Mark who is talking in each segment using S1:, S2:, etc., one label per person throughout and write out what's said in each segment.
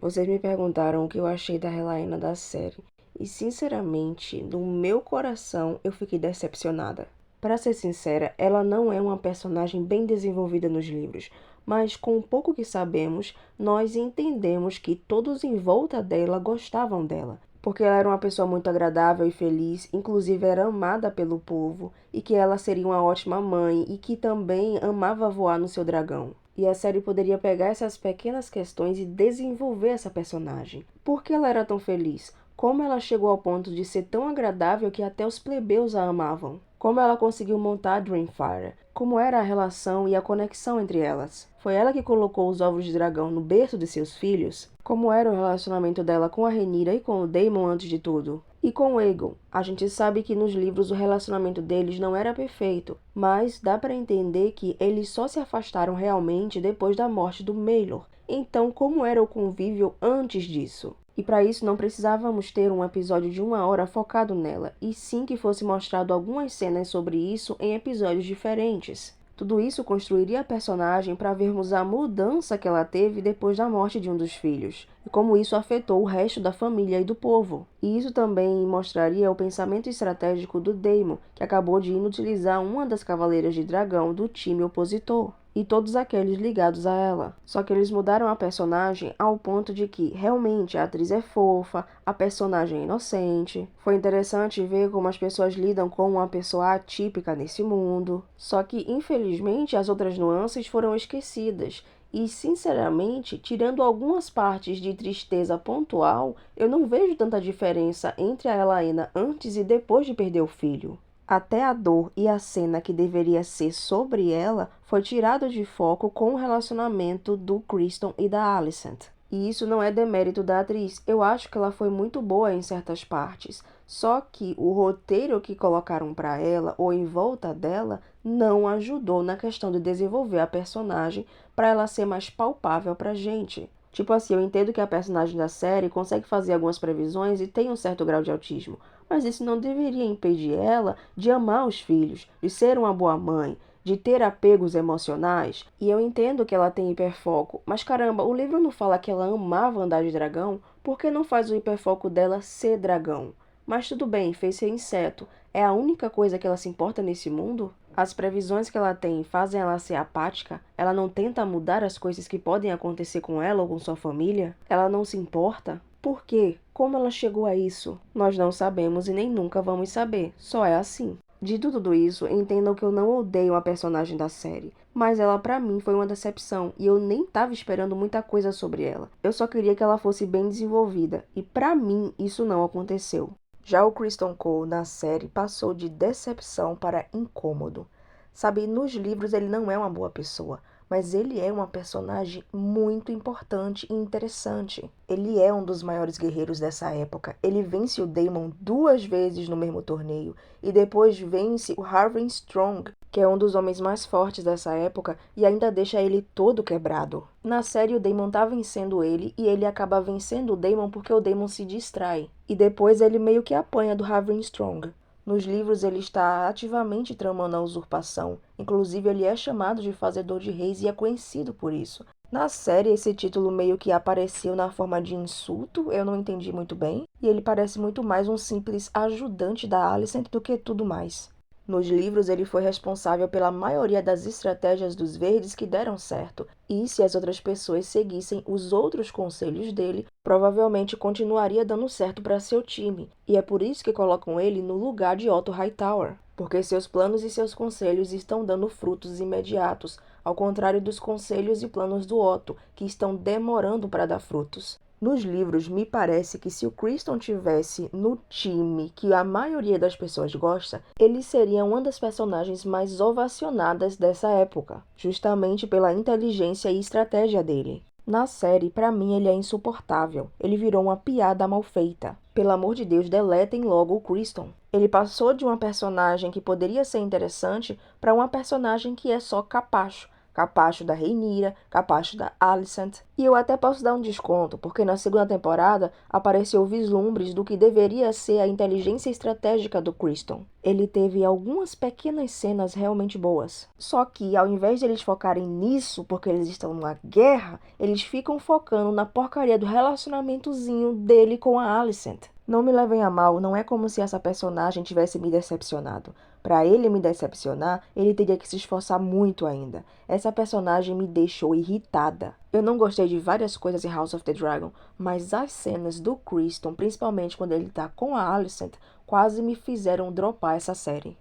S1: Vocês me perguntaram o que eu achei da Helaena da série. E sinceramente, no meu coração, eu fiquei decepcionada. Para ser sincera, ela não é uma personagem bem desenvolvida nos livros, mas com o pouco que sabemos, nós entendemos que todos em volta dela gostavam dela, porque ela era uma pessoa muito agradável e feliz, inclusive era amada pelo povo, e que ela seria uma ótima mãe e que também amava voar no seu dragão. E a série poderia pegar essas pequenas questões e desenvolver essa personagem. Por que ela era tão feliz? Como ela chegou ao ponto de ser tão agradável que até os plebeus a amavam? Como ela conseguiu montar a Dreamfire? Como era a relação e a conexão entre elas? Foi ela que colocou os ovos de dragão no berço de seus filhos? Como era o relacionamento dela com a Rhaenyra e com o Daemon antes de tudo? E com o Aegon? A gente sabe que nos livros o relacionamento deles não era perfeito, mas dá para entender que eles só se afastaram realmente depois da morte do Maelor. Então, como era o convívio antes disso? E para isso não precisávamos ter um episódio de 1 hora focado nela, e sim que fosse mostrado algumas cenas sobre isso em episódios diferentes. Tudo isso construiria a personagem para vermos a mudança que ela teve depois da morte de um dos filhos, e como isso afetou o resto da família e do povo. E isso também mostraria o pensamento estratégico do Daemon, que acabou de inutilizar uma das Cavaleiras de Dragão do time opositor e todos aqueles ligados a ela. Só que eles mudaram a personagem ao ponto de que realmente a atriz é fofa, a personagem é inocente. Foi interessante ver como as pessoas lidam com uma pessoa atípica nesse mundo. Só que, infelizmente, as outras nuances foram esquecidas. E, sinceramente, tirando algumas partes de tristeza pontual, eu não vejo tanta diferença entre a Helaena antes e depois de perder o filho. Até a dor e a cena que deveria ser sobre ela foi tirado de foco com o relacionamento do Criston e da Alicent. E isso não é demérito da atriz, eu acho que ela foi muito boa em certas partes. Só que o roteiro que colocaram para ela ou em volta dela não ajudou na questão de desenvolver a personagem para ela ser mais palpável pra gente. Tipo assim, eu entendo que a personagem da série consegue fazer algumas previsões e tem um certo grau de autismo, mas isso não deveria impedir ela de amar os filhos, de ser uma boa mãe, de ter apegos emocionais. E eu entendo que ela tem hiperfoco, mas caramba, o livro não fala que ela amava andar de dragão, por que não faz o hiperfoco dela ser dragão? Mas tudo bem, fez ser inseto. É a única coisa que ela se importa nesse mundo? As previsões que ela tem fazem ela ser apática? Ela não tenta mudar as coisas que podem acontecer com ela ou com sua família? Ela não se importa? Por quê? Como ela chegou a isso? Nós não sabemos e nem nunca vamos saber. Só é assim. Dito tudo isso, entendam que eu não odeio a personagem da série, mas ela pra mim foi uma decepção e eu nem tava esperando muita coisa sobre ela. Eu só queria que ela fosse bem desenvolvida e pra mim isso não aconteceu. Já o Criston Cole na série passou de decepção para incômodo. Sabe, nos livros ele não é uma boa pessoa, mas ele é uma personagem muito importante e interessante. Ele é um dos maiores guerreiros dessa época. Ele vence o Daemon 2 vezes no mesmo torneio e depois vence o Harwin Strong, que é um dos homens mais fortes dessa época e ainda deixa ele todo quebrado. Na série o Daemon tá vencendo ele e ele acaba vencendo o Daemon porque o Daemon se distrai. E depois ele meio que apanha do Harwin Strong. Nos livros ele está ativamente tramando a usurpação, inclusive ele é chamado de Fazedor de Reis e é conhecido por isso. Na série esse título meio que apareceu na forma de insulto, eu não entendi muito bem, e ele parece muito mais um simples ajudante da Alicent do que tudo mais. Nos livros ele foi responsável pela maioria das estratégias dos Verdes que deram certo, e se as outras pessoas seguissem os outros conselhos dele, provavelmente continuaria dando certo para seu time, e é por isso que colocam ele no lugar de Otto Hightower, porque seus planos e seus conselhos estão dando frutos imediatos, ao contrário dos conselhos e planos do Otto, que estão demorando para dar frutos. Nos livros, me parece que se o Criston tivesse no time que a maioria das pessoas gosta, ele seria uma das personagens mais ovacionadas dessa época, justamente pela inteligência e estratégia dele. Na série, pra mim, ele é insuportável. Ele virou uma piada mal feita. Pelo amor de Deus, deletem logo o Criston. Ele passou de uma personagem que poderia ser interessante para uma personagem que é só capacho. capacho da Rhaenyra, capacho da Alicent. E eu até posso dar um desconto, porque na segunda temporada apareceu vislumbres do que deveria ser a inteligência estratégica do Criston. Ele teve algumas pequenas cenas realmente boas. Só que ao invés de eles focarem nisso, porque eles estão numa guerra, eles ficam focando na porcaria do relacionamentozinho dele com a Alicent. Não me levem a mal, não é como se essa personagem tivesse me decepcionado. Para ele me decepcionar, ele teria que se esforçar muito ainda. Essa personagem me deixou irritada. Eu não gostei de várias coisas em House of the Dragon, mas as cenas do Criston, principalmente quando ele tá com a Alicent, quase me fizeram dropar essa série.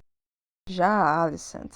S1: Já a Alicent...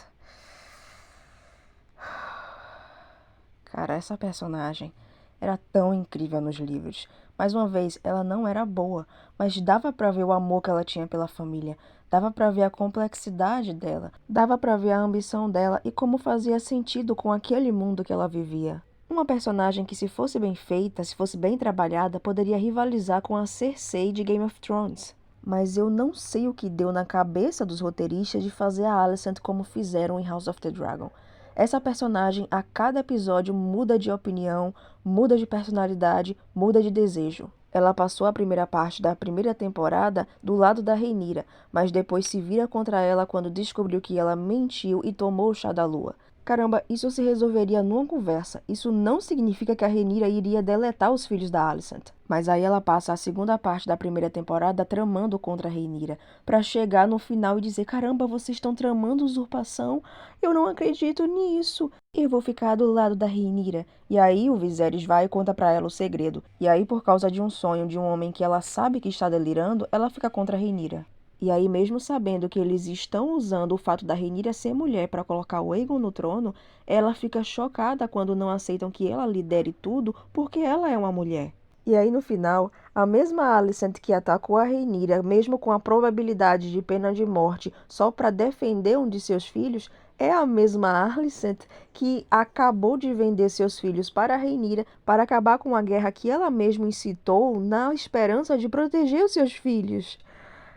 S1: Cara, essa personagem era tão incrível nos livros. Mais uma vez, ela não era boa, mas dava pra ver o amor que ela tinha pela família. Dava pra ver a complexidade dela. Dava pra ver a ambição dela e como fazia sentido com aquele mundo que ela vivia. Uma personagem que, se fosse bem feita, se fosse bem trabalhada, poderia rivalizar com a Cersei de Game of Thrones. Mas eu não sei o que deu na cabeça dos roteiristas de fazer a Alicent como fizeram em House of the Dragon. Essa personagem, a cada episódio, muda de opinião, muda de personalidade, muda de desejo. Ela passou a primeira parte da primeira temporada do lado da Rhaenyra, mas depois se vira contra ela quando descobriu que ela mentiu e tomou o chá da lua. Caramba, isso se resolveria numa conversa. Isso não significa que a Rhaenyra iria deletar os filhos da Alicent. Mas aí ela passa a segunda parte da primeira temporada tramando contra a Rhaenyra, pra chegar no final e dizer: caramba, vocês estão tramando usurpação? Eu não acredito nisso. Eu vou ficar do lado da Rhaenyra. E aí o Viserys vai e conta pra ela o segredo. E aí, por causa de um sonho de um homem que ela sabe que está delirando, ela fica contra a Rhaenyra. E aí, mesmo sabendo que eles estão usando o fato da Rhaenyra ser mulher para colocar o Aegon no trono, ela fica chocada quando não aceitam que ela lidere tudo porque ela é uma mulher. E aí, no final, a mesma Alicent que atacou a Rhaenyra, mesmo com a probabilidade de pena de morte só para defender um de seus filhos, é a mesma Alicent que acabou de vender seus filhos para a Rhaenyra para acabar com a guerra que ela mesma incitou na esperança de proteger os seus filhos.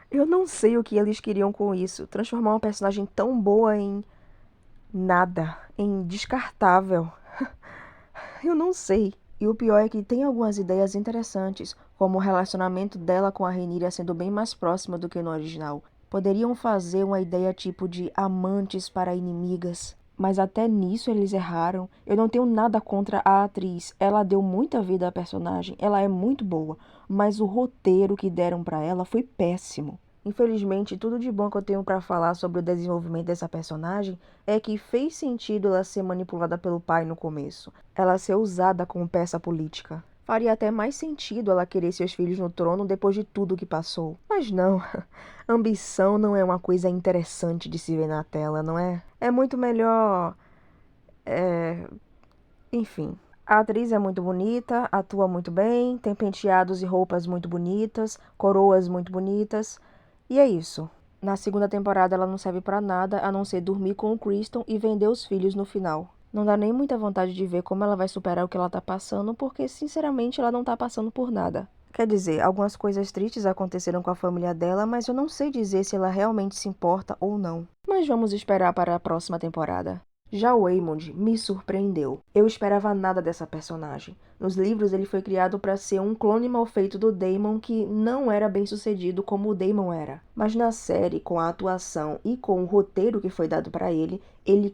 S1: Eu não sei o que eles queriam com isso. Transformar uma personagem tão boa em nada, em descartável. Eu não sei. E o pior é que tem algumas ideias interessantes, como o relacionamento dela com a Rhaenyra sendo bem mais próximo do que no original. Poderiam fazer uma ideia tipo de amantes para inimigas. Mas até nisso eles erraram. Eu não tenho nada contra a atriz. Ela deu muita vida à personagem. Ela é muito boa. Mas o roteiro que deram para ela foi péssimo. Infelizmente, tudo de bom que eu tenho para falar sobre o desenvolvimento dessa personagem é que fez sentido ela ser manipulada pelo pai no começo. Ela ser usada como peça política. Faria até mais sentido ela querer seus filhos no trono depois de tudo que passou. Mas não, ambição não é uma coisa interessante de se ver na tela, não é? É muito melhor... Enfim. A atriz é muito bonita, atua muito bem, tem penteados e roupas muito bonitas, coroas muito bonitas. E é isso. Na segunda temporada ela não serve pra nada a não ser dormir com o Criston e vender os filhos no final. Não dá nem muita vontade de ver como ela vai superar o que ela tá passando, porque sinceramente ela não tá passando por nada. Quer dizer, algumas coisas tristes aconteceram com a família dela, mas eu não sei dizer se ela realmente se importa ou não. Mas vamos esperar para a próxima temporada. Já o Aemond me surpreendeu. Eu esperava nada dessa personagem. Nos livros ele foi criado para ser um clone mal feito do Daemon que não era bem sucedido como o Daemon era. Mas na série, com a atuação e com o roteiro que foi dado para ele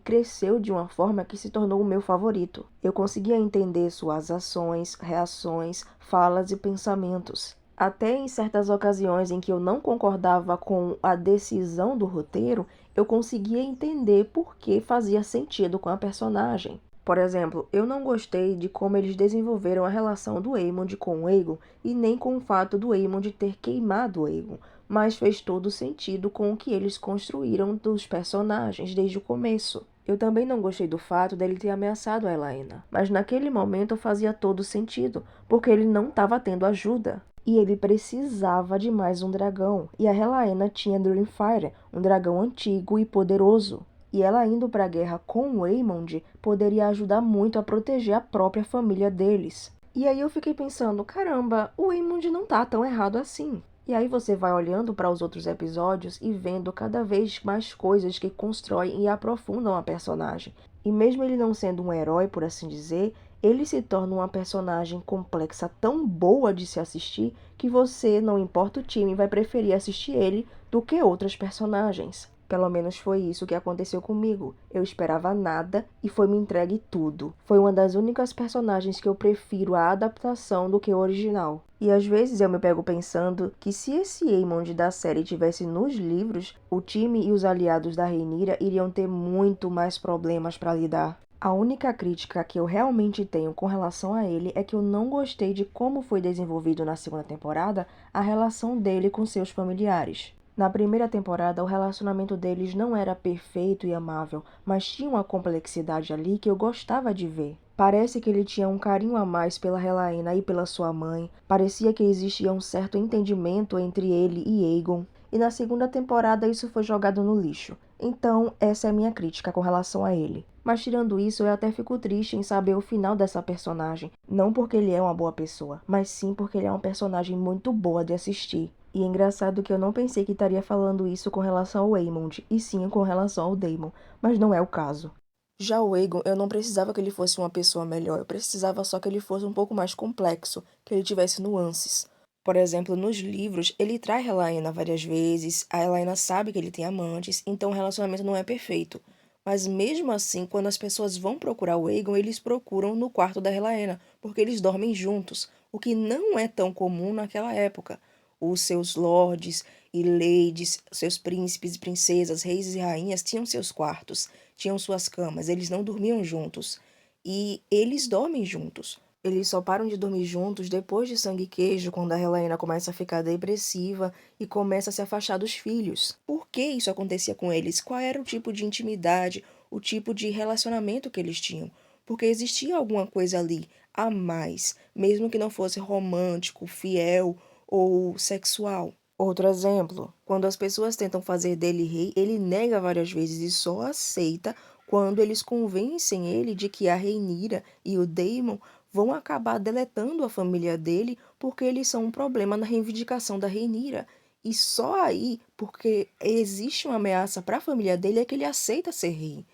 S1: cresceu de uma forma que se tornou o meu favorito. Eu conseguia entender suas ações, reações, falas e pensamentos. Até em certas ocasiões em que eu não concordava com a decisão do roteiro, eu conseguia entender por que fazia sentido com a personagem. Por exemplo, eu não gostei de como eles desenvolveram a relação do Aemond com o Aegon e nem com o fato do Aemond ter queimado o Aegon, mas fez todo sentido com o que eles construíram dos personagens desde o começo. Eu também não gostei do fato dele ter ameaçado a Elaena, mas naquele momento fazia todo sentido, porque ele não estava tendo ajuda. E ele precisava de mais um dragão. E a Relaena tinha Dreamfire, um dragão antigo e poderoso. E ela indo para a guerra com o Aemond poderia ajudar muito a proteger a própria família deles. E aí eu fiquei pensando, caramba, o Aemond não tá tão errado assim. E aí você vai olhando para os outros episódios e vendo cada vez mais coisas que constroem e aprofundam a personagem. E mesmo ele não sendo um herói, por assim dizer, ele se torna uma personagem complexa tão boa de se assistir que você, não importa o time, vai preferir assistir ele do que outras personagens. Pelo menos foi isso que aconteceu comigo. Eu esperava nada e foi me entregue tudo. Foi uma das únicas personagens que eu prefiro a adaptação do que o original. E às vezes eu me pego pensando que se esse Aemond da série tivesse nos livros, o time e os aliados da Rhaenyra iriam ter muito mais problemas para lidar. A única crítica que eu realmente tenho com relação a ele é que eu não gostei de como foi desenvolvido na segunda temporada a relação dele com seus familiares. Na primeira temporada, o relacionamento deles não era perfeito e amável, mas tinha uma complexidade ali que eu gostava de ver. Parece que ele tinha um carinho a mais pela Helaena e pela sua mãe. Parecia que existia um certo entendimento entre ele e Aegon. E na segunda temporada isso foi jogado no lixo. Então, essa é a minha crítica com relação a ele. Mas tirando isso, eu até fico triste em saber o final dessa personagem. Não porque ele é uma boa pessoa, mas sim porque ele é uma personagem muito boa de assistir. E é engraçado que eu não pensei que estaria falando isso com relação ao Aemond, e sim com relação ao Daemon, mas não é o caso. Já o Aegon, eu não precisava que ele fosse uma pessoa melhor, eu precisava só que ele fosse um pouco mais complexo, que ele tivesse nuances. Por exemplo, nos livros, ele trai Helaena várias vezes, a Helaena sabe que ele tem amantes, então o relacionamento não é perfeito. Mas mesmo assim, quando as pessoas vão procurar o Aegon, eles procuram no quarto da Helaena, porque eles dormem juntos, o que não é tão comum naquela época. Os seus lords e ladies, seus príncipes e princesas, reis e rainhas tinham seus quartos, tinham suas camas, eles não dormiam juntos. E eles dormem juntos. Eles só param de dormir juntos depois de Sangue e Queijo, quando a Helaena começa a ficar depressiva e começa a se afastar dos filhos. Por que isso acontecia com eles? Qual era o tipo de intimidade, o tipo de relacionamento que eles tinham? Porque existia alguma coisa ali a mais, mesmo que não fosse romântico, fiel ou sexual. Outro exemplo, quando as pessoas tentam fazer dele rei, ele nega várias vezes e só aceita quando eles convencem ele de que a Rhaenyra e o Daemon vão acabar deletando a família dele porque eles são um problema na reivindicação da Rhaenyra. E só aí, porque existe uma ameaça para a família dele, é que ele aceita ser rei.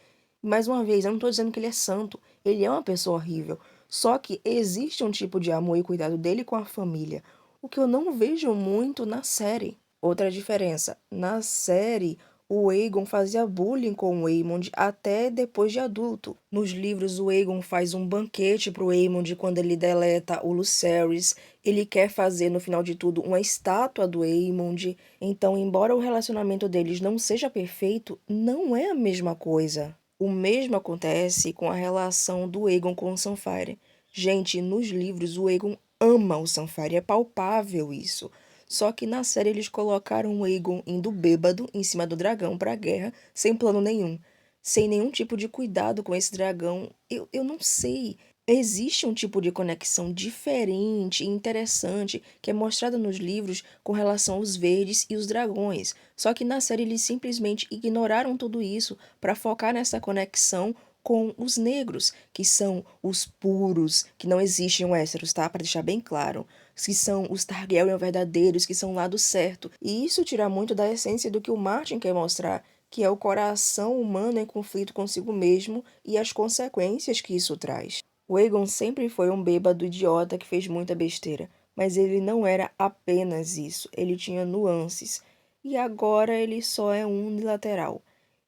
S1: Mais uma vez, eu não estou dizendo que ele é santo, ele é uma pessoa horrível. Só que existe um tipo de amor e cuidado dele com a família, o que eu não vejo muito na série. Outra diferença, na série, o Aegon fazia bullying com o Aemond até depois de adulto. Nos livros, o Aegon faz um banquete para o Aemond quando ele deleta o Lucerys. Ele quer fazer, no final de tudo, uma estátua do Aemond. Então, embora o relacionamento deles não seja perfeito, não é a mesma coisa. O mesmo acontece com a relação do Aegon com o Sunfyre. Gente, nos livros, o Aegon ama o Sunfyre, é palpável isso. Só que na série eles colocaram o Aegon indo bêbado em cima do dragão pra guerra, sem plano nenhum. Sem nenhum tipo de cuidado com esse dragão. Eu não sei. Existe um tipo de conexão diferente e interessante que é mostrada nos livros com relação aos verdes e os dragões. Só que na série eles simplesmente ignoraram tudo isso para focar nessa conexão com os negros, que são os puros, que não existem héteros, tá? Para deixar bem claro. Que são os Targaryen verdadeiros, que são o lado certo. E isso tira muito da essência do que o Martin quer mostrar, que é o coração humano em conflito consigo mesmo e as consequências que isso traz. O Aegon sempre foi um bêbado idiota que fez muita besteira, mas ele não era apenas isso, ele tinha nuances. E agora ele só é unilateral.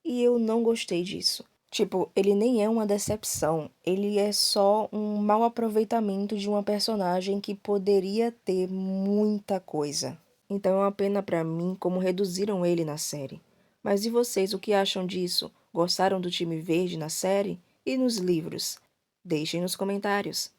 S1: E eu não gostei disso. Tipo, ele nem é uma decepção, ele é só um mau aproveitamento de uma personagem que poderia ter muita coisa. Então é uma pena pra mim como reduziram ele na série. Mas e vocês, o que acham disso? Gostaram do time verde na série? E nos livros? Deixem nos comentários.